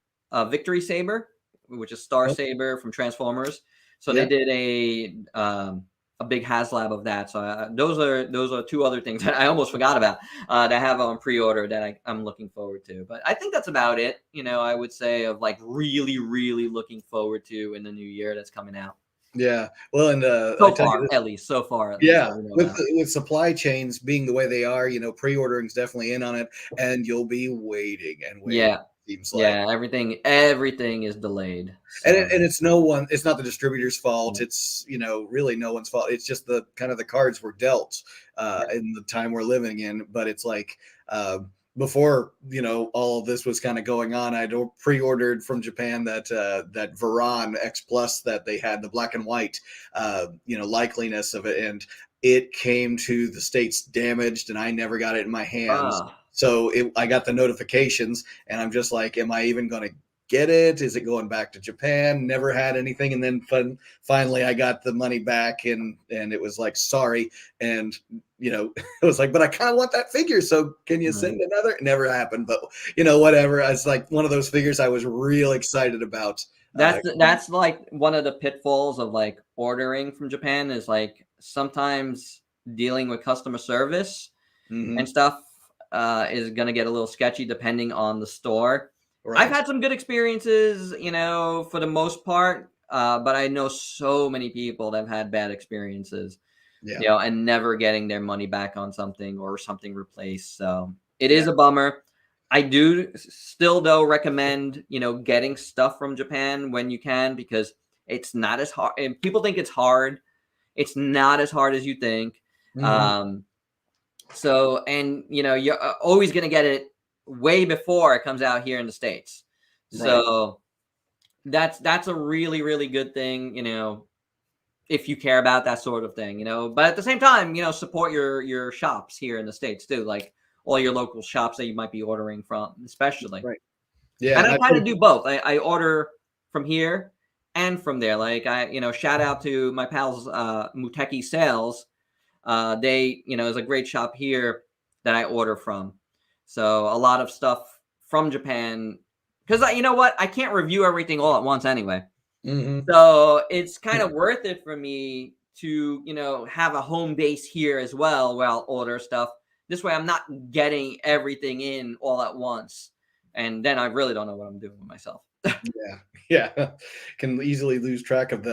Victory Saber, which is Star Saber from Transformers. So they did a big HasLab of that. So those are two other things that I almost forgot about that I have on pre-order that I'm looking forward to. But I think that's about it. I would say of like really, really looking forward to in the new year that's coming out. Yeah. Well, and so far. Yeah. With supply chains being the way they are, pre-ordering is definitely in on it, and you'll be waiting and waiting. Yeah. Seems like. Yeah, everything is delayed. So. And it's not the distributor's fault. It's really no one's fault. It's just the kind of the cards were dealt in the time we're living in. But it's like before all of this was kind of going on, I'd pre-ordered from Japan that Varan X Plus that they had, the black and white likeliness of it, and it came to the States damaged, and I never got it in my hands. So I got the notifications, and I'm just like, am I even going to get it? Is it going back to Japan? Never had anything. And then finally I got the money back, and it was like, sorry. And, it was like, but I kind of want that figure. So can you send another? It never happened, but whatever. It's like one of those figures I was real excited about. That's like one of the pitfalls of like ordering from Japan is like sometimes dealing with customer service and stuff is going to get a little sketchy depending on the store. Right. I've had some good experiences, for the most part, but I know so many people that have had bad experiences, and never getting their money back on something or something replaced. So it is a bummer. I do still, though, recommend, getting stuff from Japan when you can, because it's not as hard. And people think it's hard. It's not as hard as you think. So, and, you're always going to get it way before it comes out here in the States. So that's a really, really good thing, if you care about that sort of thing, but at the same time, support your shops here in the States too, like all your local shops that you might be ordering from, especially. Right. Yeah. And I kind of do both. I order from here and from there. Like shout out to my pals, Muteki Sales. They, is a great shop here that I order from. So a lot of stuff from Japan, because you know what? I can't review everything all at once anyway. So it's kind of worth it for me to, have a home base here as well where I'll order stuff. This way I'm not getting everything in all at once. And then I really don't know what I'm doing with myself. Yeah, yeah, can easily lose track of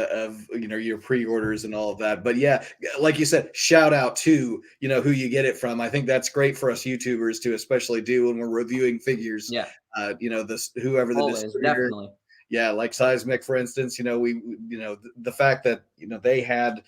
your pre-orders and all of that. But yeah, like you said, shout out to who you get it from. I think that's great for us YouTubers to especially do when we're reviewing figures. Yeah, This whoever the always, distributor. definitely. Yeah, like Seismic, for instance, the fact that they had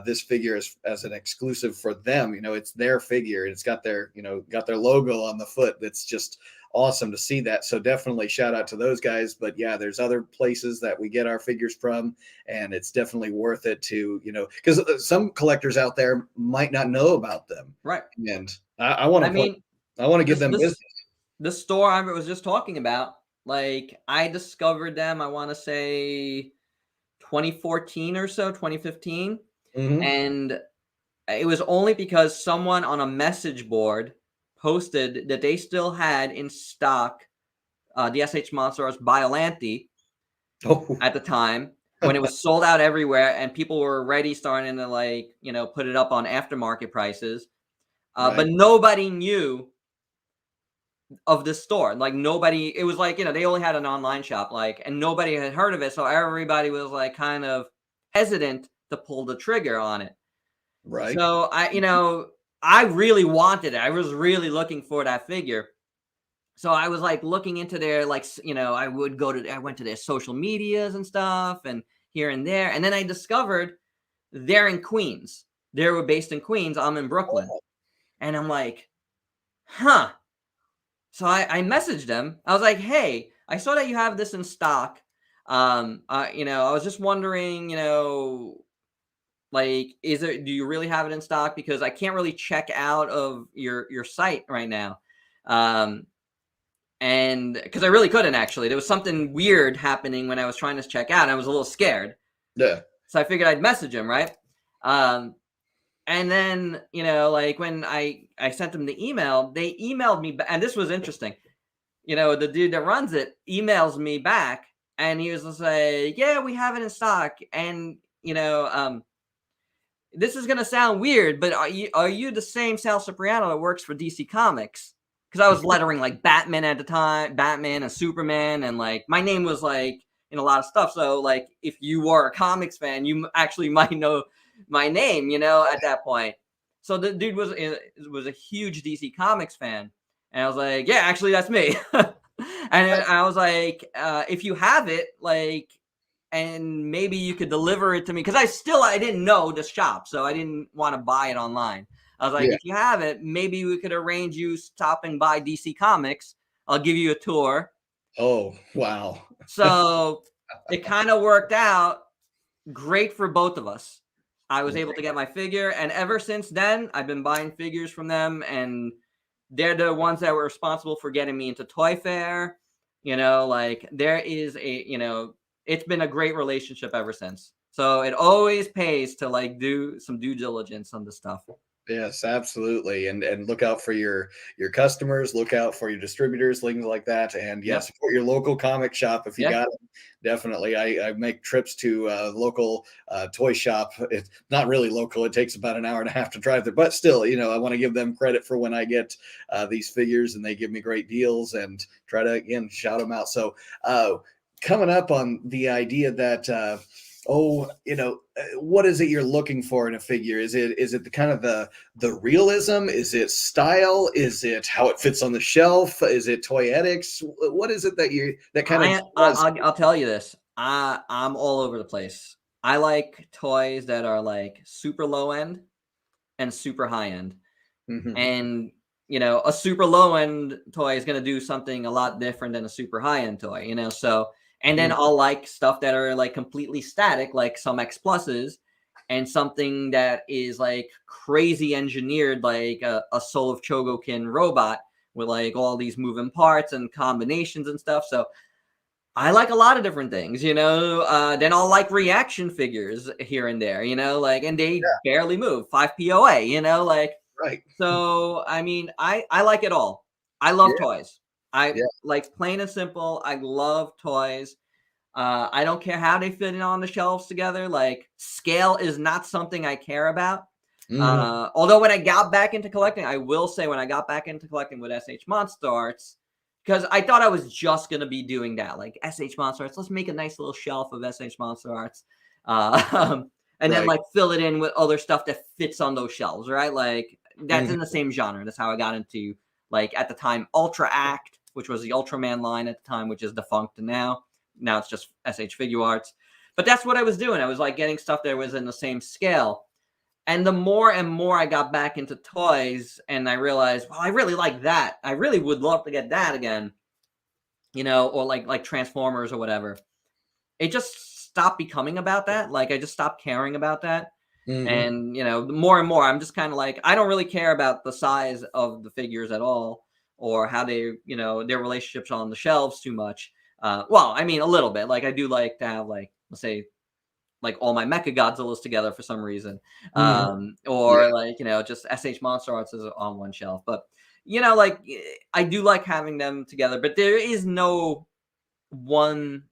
this figure as an exclusive for them. It's their figure. It's got their got their logo on the foot. That's just awesome to see that. So definitely shout out to those guys. But yeah, there's other places that we get our figures from, and it's definitely worth it to because some collectors out there might not know about them, Right. and I want I to point. mean, I want to give this them business. this the store I was just talking about, like I discovered them, I want to say 2014 or so, 2015. Hmm. And it was only because someone on a message board posted that they still had in stock the SH Monsters Biollante Oh, at the time when it was sold out everywhere and people were already starting to like, put it up on aftermarket prices. But right. nobody knew of this store. Like nobody, it was like, they only had an online shop, like, and nobody had heard of it. So everybody was like kind of hesitant to pull the trigger on it. Right. So I really wanted it. I was really looking for that figure. So I was like looking into their like, I went to their social medias and stuff and here and there. And then I discovered they're in Queens. They were based in Queens. I'm in Brooklyn. Oh, And I'm like, huh. So I messaged them. I was like, hey, I saw that you have this in stock. I was just wondering, like, do you really have it in stock? Because I can't really check out of your site right now. And because I really couldn't actually. There was something weird happening when I was trying to check out, and I was a little scared. yeah. So I figured I'd message him, right? Um, and then, like when I sent them the email, they emailed me, and this was interesting. The dude that runs it emails me back, and he was just like, "Yeah, we have it in stock." And this is gonna sound weird, but are you the same Sal Cipriano that works for DC Comics? Because I was lettering like Batman at the time, Batman and Superman, and like my name was like in a lot of stuff. So like if you were a comics fan, you actually might know my name, at that point. So the dude was a huge DC Comics fan, and I was like, yeah, actually that's me. And then I was like, if you have it, like and maybe you could deliver it to me because I didn't know the shop, so I didn't want to buy it online. I was like, Yeah. if you have it, maybe we could arrange you stopping by DC Comics. I'll give you a tour. Oh, wow. So it kind of worked out great for both of us. I was able to get my figure, and ever since then, I've been buying figures from them, and they're the ones that were responsible for getting me into Toy Fair. Like there is it's been a great relationship ever since. So it always pays to like do some due diligence on the stuff. Yes, absolutely. And look out for your customers, look out for your distributors, things like that. And yeah, Yep. support your local comic shop if you Yeah. got it. Definitely. I make trips to local toy shop. It's not really local. It takes about an hour and a half to drive there, but still, I want to give them credit for when I get these figures and they give me great deals and try to again shout them out. So coming up on the idea that what is it you're looking for in a figure? Is it the kind of the realism? Is it style? Is it how it fits on the shelf? Is it toyetics? What is it that kind of draws? I'll tell you this. I'm all over the place. I like toys that are like super low end and super high end. Mhm. And a super low end toy is going to do something a lot different than a super high end toy, so and then Mhm. I'll like stuff that are like completely static, like some X pluses, and something that is like crazy engineered, like a Soul of Chogokin robot with like all these moving parts and combinations and stuff. So I like a lot of different things, then I'll like reaction figures here and there, like, and they barely move 5 POA, like, Right. so, I mean, I like it all. I love Yeah. toys. I Yeah. like plain and simple. I love toys. I don't care how they fit in on the shelves together. Like scale is not something I care about. Mhm. Although when I got back into collecting, I will say when I got back into collecting with SH Monsters, because I thought I was just gonna be doing that, like SH Monster Arts. Let's make a nice little shelf of SH Monster Arts, and then Right. like fill it in with other stuff that fits on those shelves, right? Like that's Mhm. in the same genre. That's how I got into, like, at the time, Ultra Act, which was the Ultraman line at the time, which is defunct now. Now it's just SH Figure Arts. But that's what I was doing. I was like getting stuff that was in the same scale. And the more and more I got back into toys, and I realized, well, I really like that. I really would love to get that again, or like Transformers or whatever. It just stopped becoming about that. Like I just stopped caring about that. Mhm. And the more and more, I'm just kind of like, I don't really care about the size of the figures at all, or how they, their relationships on the shelves too much. Well, I mean, a little bit. Like I do like to have, like, let's say, like all my Mecha Godzillas together for some reason, Mhm. or Yeah. like just SH Monster Arts is on one shelf. But like, I do like having them together. But there is no one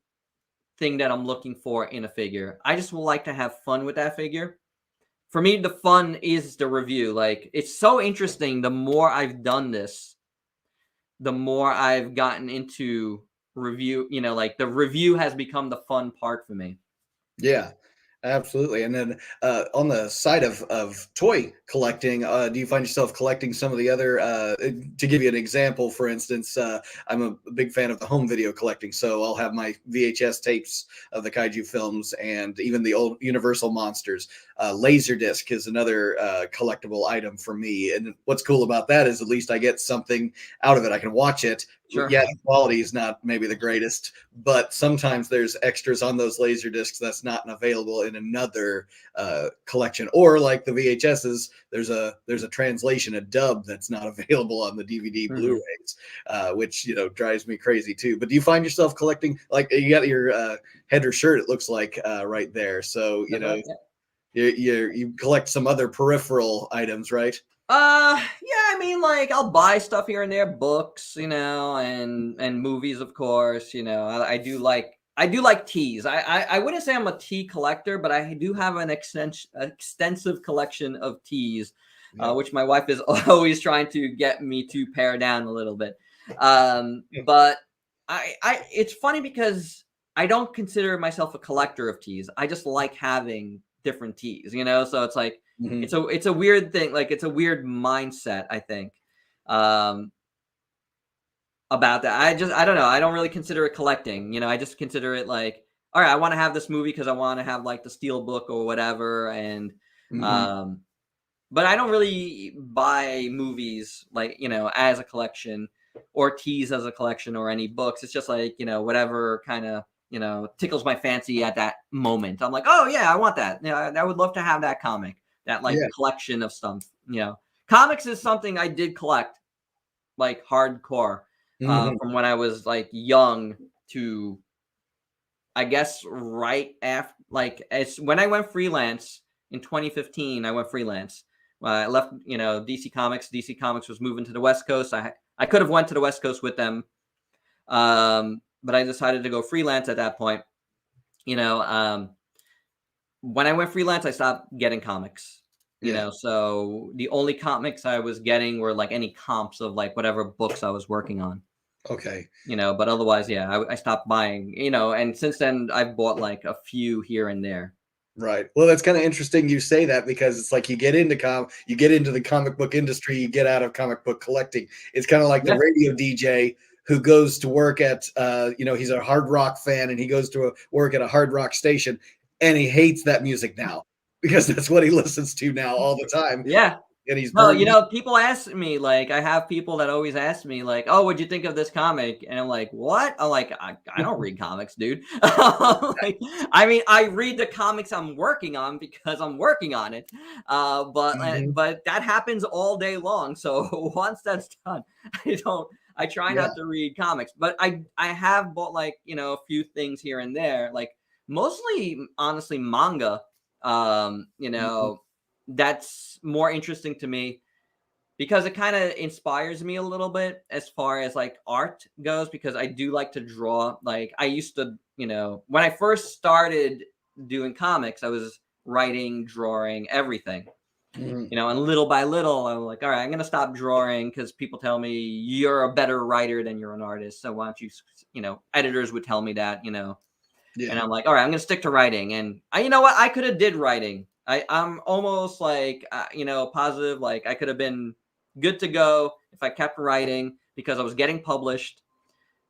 thing that I'm looking for in a figure. I just would like to have fun with that figure. For me, the fun is the review. Like, it's so interesting. The more I've done this, the more I've gotten into review. Like the review has become the fun part for me. Yeah, absolutely. And then on the side of toy collecting, do you find yourself collecting some of the other? To give you an example, for instance, I'm a big fan of the home video collecting, so I'll have my VHS tapes of the kaiju films and even the old Universal monsters. Laserdisc is another collectible item for me, and what's cool about that is at least I get something out of it. I can watch it. Sure. Yeah, the quality is not maybe the greatest, but sometimes there's extras on those laser discs that's not available in another collection, or like the VHSs, there's a translation, a dub that's not available on the DVD Mhm. Blu-rays, which drives me crazy too. But do you find yourself collecting, like, you got your header shirt? It looks like right there, so That's right. Yeah. you collect some other peripheral items, right? Yeah, I mean, like, I'll buy stuff here and there, books, and movies, of course. I do like teas. I wouldn't say I'm a tea collector, but I do have an extensive collection of teas, Yeah. which my wife is always trying to get me to pare down a little bit. But it's funny because I don't consider myself a collector of teas. I just like having different teas, So it's like, Mhm. it's a weird thing. Like, it's a weird mindset, I think, um, about that. I don't know. I don't really consider it collecting. I just consider it like, all right, I want to have this movie because I want to have like the steel book or whatever, and Mhm. um, but I don't really buy movies like, as a collection, or tease as a collection, or any books. It's just like, whatever kind of, tickles my fancy at that moment. I'm like, oh yeah, I want that. Yeah, I would love to have that comic, that like Yeah. collection of stuff. Comics is something I did collect, like, hardcore, Mhm. from when I was like young to, I guess, right after, like, as when I went freelance in 2015. I went freelance. I left, DC Comics. DC Comics was moving to the West Coast. I could have went to the West Coast with them, but I decided to go freelance at that point. You know, um, when I went freelance, I stopped getting comics. Yeah. So the only comics I was getting were like any comps of like whatever books I was working on. Okay. But otherwise, yeah, I stopped buying. And since then I've bought like a few here and there. Right. Well, that's kind of interesting you say that, because it's like you get into the comic book industry, you get out of comic book collecting. It's kind of like the Yeah. radio DJ who goes to work at he's a hard rock fan, and he goes to work at a hard rock station, and he hates that music now because that's what he listens to now all the time, Yeah. and he's No, burned. people ask me, like, I have people that always ask me, like, "Oh, what'd you think of this comic?" And I'm like, "What?" I'm like, "I don't read comics, dude." Like, I mean, I read the comics I'm working on because I'm working on it. Mhm. But that happens all day long. So once that's done, I don't. I try Yeah. not to read comics, but I have bought, like, a few things here and there, like, mostly, honestly, manga. Mhm. That's more interesting to me because it kind of inspires me a little bit as far as like art goes, because I do like to draw. Like, I used to, when I first started doing comics, I was writing, drawing, everything. Mhm. And little by little, I'm like, all right, I'm going to stop drawing because people tell me you're a better writer than you're an artist. So why don't you, editors would tell me that, and Yeah. I'm like, all right, I'm going to stick to writing. And you know what? I could have did writing. I'm almost like, positive. Like I could have been good to go if I kept writing because I was getting published.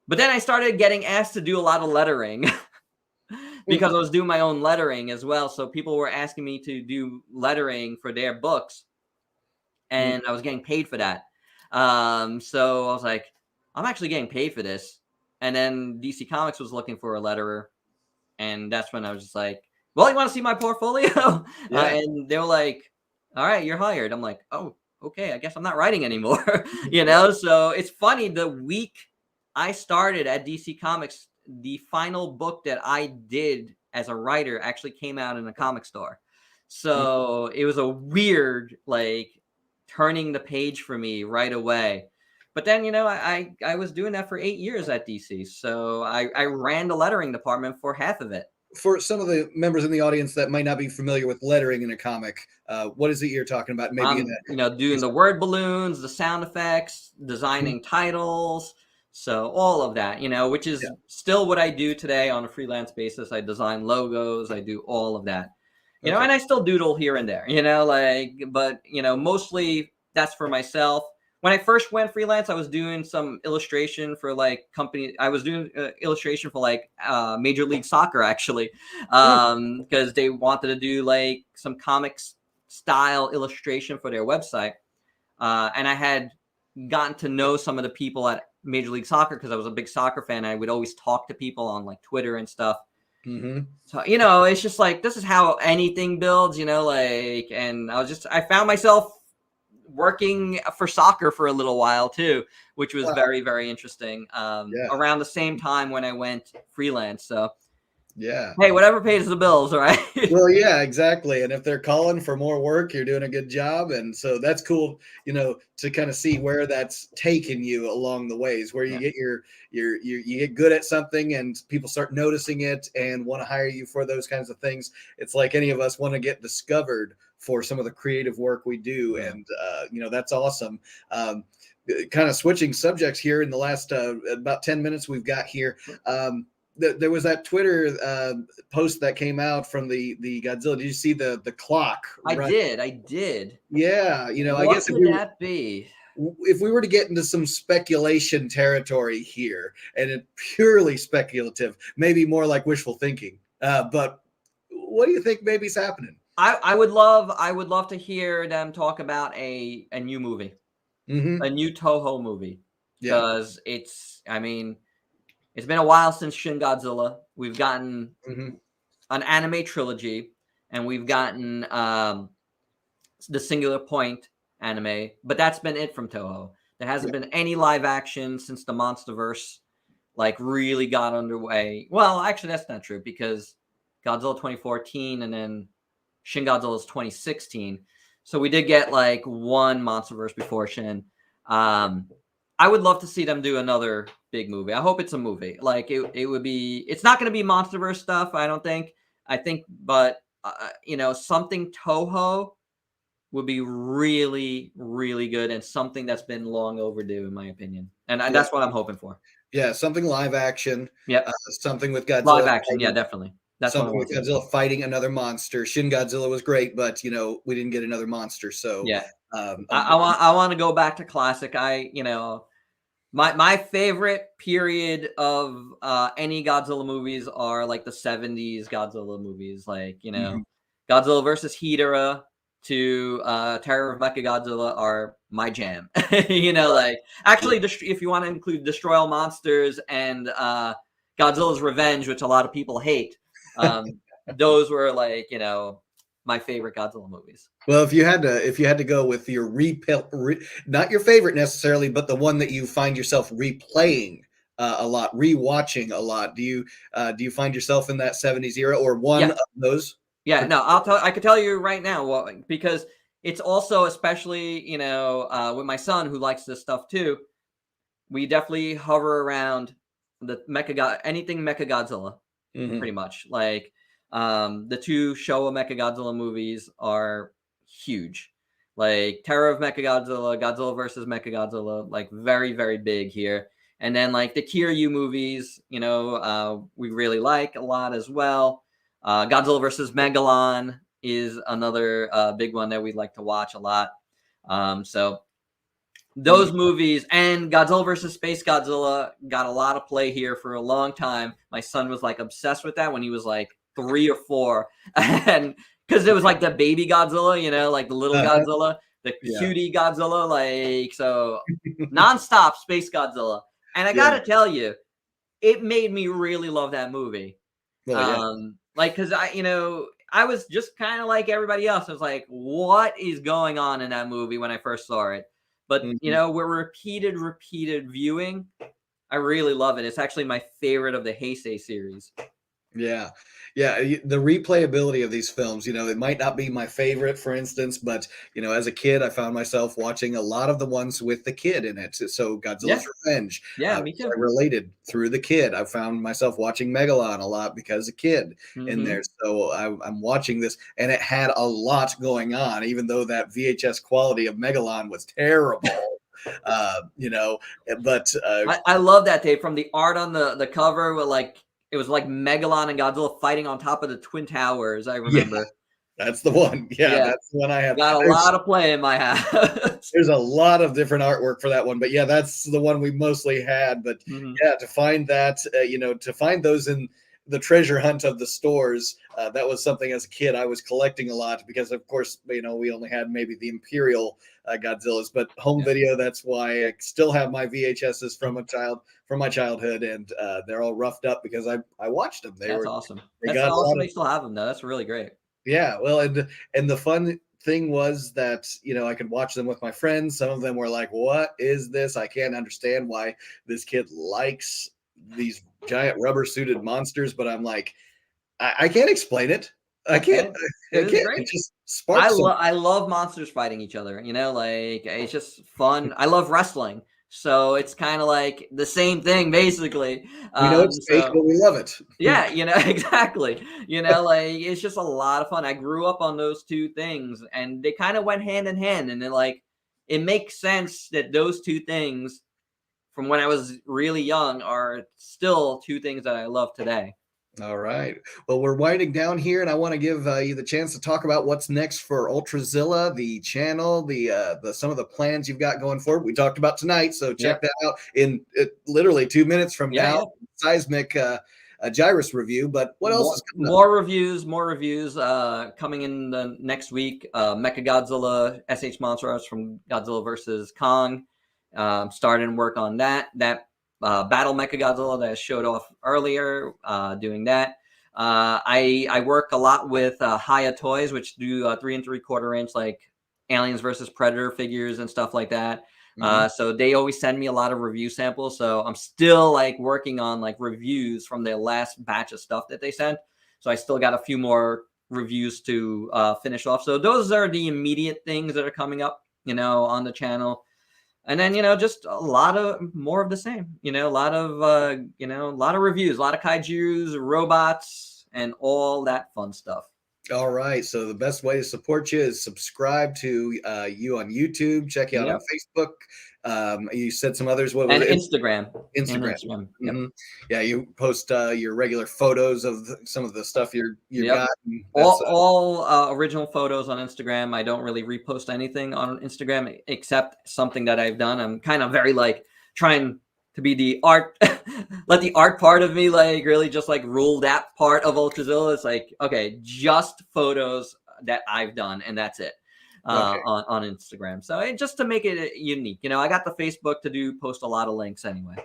But then I started getting asked to do a lot of lettering because I was doing my own lettering as well. So people were asking me to do lettering for their books, Mm. and I was getting paid for that. So I was like, I'm actually getting paid for this. And then DC Comics was looking for a letterer, and that's when I was just like, well, you want to see my portfolio? Yeah. And they were like, all right, you're hired. I'm like, oh, okay, I guess I'm not writing anymore. So it's funny. The week I started at DC Comics, the final book that I did as a writer actually came out in a comic store. Mm. So it was a weird, like, turning the page for me right away. But then, I was doing that for 8 years at DC. So I ran the lettering department for half of it. For some of the members in the audience that might not be familiar with lettering in a comic, what is it you're talking about? Maybe in I'm, doing the word balloons, the sound effects, designing titles. So all of that, which yeah. is still what I do today on a freelance basis. I design logos. I do all of that, Okay. and I still doodle here and there, but, mostly that's for myself. When I first went freelance, I was doing some illustration for like company. I was doing illustration for like Major League Soccer, actually, Mm. because they wanted to do like some comics style illustration for their website. And I had gotten to know some of the people at Major League Soccer because I was a big soccer fan. I would always talk to people on like Twitter and stuff. Mm-hmm. So, it's just like, this is how anything builds, and I found myself working for soccer for a little while too, which was Wow. very, very interesting. Yeah. Around the same time when I went freelance. So, Yeah. hey, whatever pays the bills, right? Well, yeah, exactly. And if they're calling for more work, you're doing a good job. And so that's cool, to kind of see where that's taken you along the ways, where you Yeah. get you get good at something and people start noticing it and want to hire you for those kinds of things. It's like any of us want to get discovered for some of the creative work we do. Yeah. And, that's awesome. Kind of switching subjects here in the last about 10 minutes we've got here. There was that Twitter post that came out from the Godzilla. Did you see the clock? I Right? did. Yeah. I What guess could that be? if we were to get into some speculation territory here, and it purely speculative, maybe more like wishful thinking. But what do you think maybe is happening? I would love to hear them talk about a new movie, Mm-hmm. a new Toho movie, Yeah. because it's been a while since Shin Godzilla. We've gotten Mm-hmm. an anime trilogy, and we've gotten the Singular Point anime, but that's been it from Toho. There hasn't been any live action since the MonsterVerse like really got underway. Well, actually, that's not true because Godzilla 2014 and then Shin Godzilla's 2016. So we did get like one MonsterVerse before Shin. I would love to see them do another big movie. I hope it's a movie. Like it would be. It's not going to be MonsterVerse stuff, I don't think. But something Toho would be really, really good and something that's been long overdue, in my opinion. And Yeah. that's what I'm hoping for. Yeah. Something live action. Yep. Something with Godzilla. Live action. Yeah, definitely. That's what I Something want with to see. Godzilla fighting another monster. Shin Godzilla was great, but we didn't get another monster. So Yeah. um, I want to go back to classic. My favorite period of any Godzilla movies are like the 70s Godzilla movies, like mhm. Godzilla versus Hedorah to Terror of Mechagodzilla are my jam. Like actually, if you want to include Destroy All Monsters and Godzilla's Revenge, which a lot of people hate, those were like my favorite Godzilla movies. Well, if you had to go with your not your favorite necessarily, but the one that you find yourself replaying a lot, rewatching a lot, do you find yourself in that 70s era or one Yeah. of those? Yeah, no, I could tell you right now, well, because it's also, especially, with my son who likes this stuff too, we definitely hover around the anything Mechagodzilla, Mhm. pretty much. Like, the two Showa Mechagodzilla movies are huge. like Terror of Mechagodzilla, Godzilla versus Mechagodzilla, like very, very big here. And then like the Kiryu movies, we really like a lot as well. Godzilla versus Megalon is another big one that we'd like to watch a lot. So those movies and Godzilla versus Space Godzilla got a lot of play here for a long time. My son was like obsessed with that when he was like 3 or 4, and because it was like the baby Godzilla, like the little Godzilla, the cutie Godzilla, like so nonstop Space Godzilla. And I gotta tell you, it made me really love that movie. Like because I was just kind of like everybody else. I was like, what is going on in that movie when I first saw it? But we're repeated viewing. I really love it. It's actually my favorite of the Heisei series. Yeah. The replayability of these films, it might not be my favorite, for instance, but, as a kid, I found myself watching a lot of the ones with the kid in it. So Godzilla's Revenge. Yeah, me too. I related through the kid. I found myself watching Megalon a lot because a kid in there. So I'm watching this, and it had a lot going on, even though that VHS quality of Megalon was terrible. But I love that tape from the art on the cover with like, it was like Megalon and Godzilla fighting on top of the Twin Towers. I remember. Yeah, that's the one. Yeah, that's the one I have. Got a lot of play in my house. There's a lot of different artwork for that one, but that's the one we mostly had. But to find that, to find those in the treasure hunt of the stores, that was something as a kid I was collecting a lot because, of course, we only had maybe the Imperial Godzillas, but home video. That's why I still have my VHSs from my childhood, and they're all roughed up because I watched them. That's awesome. That's awesome. They still have them though. That's really great. Yeah, well, and the fun thing was that I could watch them with my friends. Some of them were like, "What is this? I can't understand why this kid likes these giant rubber suited monsters." But I'm like, I can't explain it. I can't. It just sparks. I love monsters fighting each other. Like it's just fun. I love wrestling, so it's kind of like the same thing, basically. We know it's fake, but we love it. Yeah, exactly. Like it's just a lot of fun. I grew up on those two things, and they kind of went hand in hand. And it makes sense that those two things, from when I was really young, are still two things that I love today. All right. Well, we're winding down here, and I want to give you the chance to talk about what's next for UltraZilla, the channel, the some of the plans you've got going forward. We talked about tonight, so check that out in literally 2 minutes from now. Seismic Gyrus review. But what else is coming up? More reviews coming in the next week. Mechagodzilla, SH Monster Arts from Godzilla versus Kong. Started work on that. Battle Mechagodzilla that I showed off earlier, doing that. I work a lot with Haya Toys, which do 3 3/4 inch like Aliens versus Predator figures and stuff like that. So they always send me a lot of review samples. So I'm still like working on like reviews from their last batch of stuff that they sent. So I still got a few more reviews to finish off. So those are the immediate things that are coming up, on the channel. And then, just a lot of more of the same, a lot of reviews, a lot of kaijus, robots, and all that fun stuff. All right. So the best way to support you is subscribe to you on YouTube. Check you out on Facebook. You said some others. What was it? Instagram. Yep. Yeah, you post your regular photos of some of the stuff you got. All original photos on Instagram. I don't really repost anything on Instagram except something that I've done. I'm kind of very like trying to be the art, let the art part of me like really just like rule that part of UltraZilla. It's like, okay, just photos that I've done and that's it. On Instagram. So just to make it unique, I got the Facebook to post a lot of links anyway.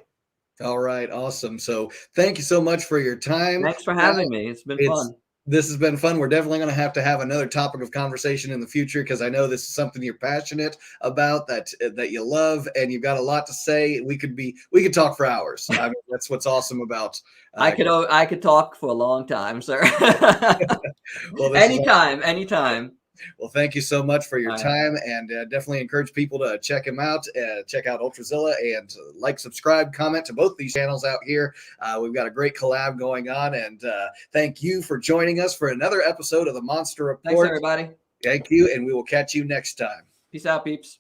All right. Awesome. So thank you so much for your time. Thanks for having me. It's been fun. This has been fun. We're definitely going to have another topic of conversation in the future because I know this is something you're passionate about, that you love, and you've got a lot to say. We could talk for hours. I mean, that's what's awesome about. I could talk for a long time, sir. Well, anytime. Well, thank you so much for your time, and definitely encourage people to check him out. Check out UltraZilla and like, subscribe, comment to both these channels out here. We've got a great collab going on, and thank you for joining us for another episode of the Monster Report. Thanks, everybody. Thank you, and we will catch you next time. Peace out, peeps.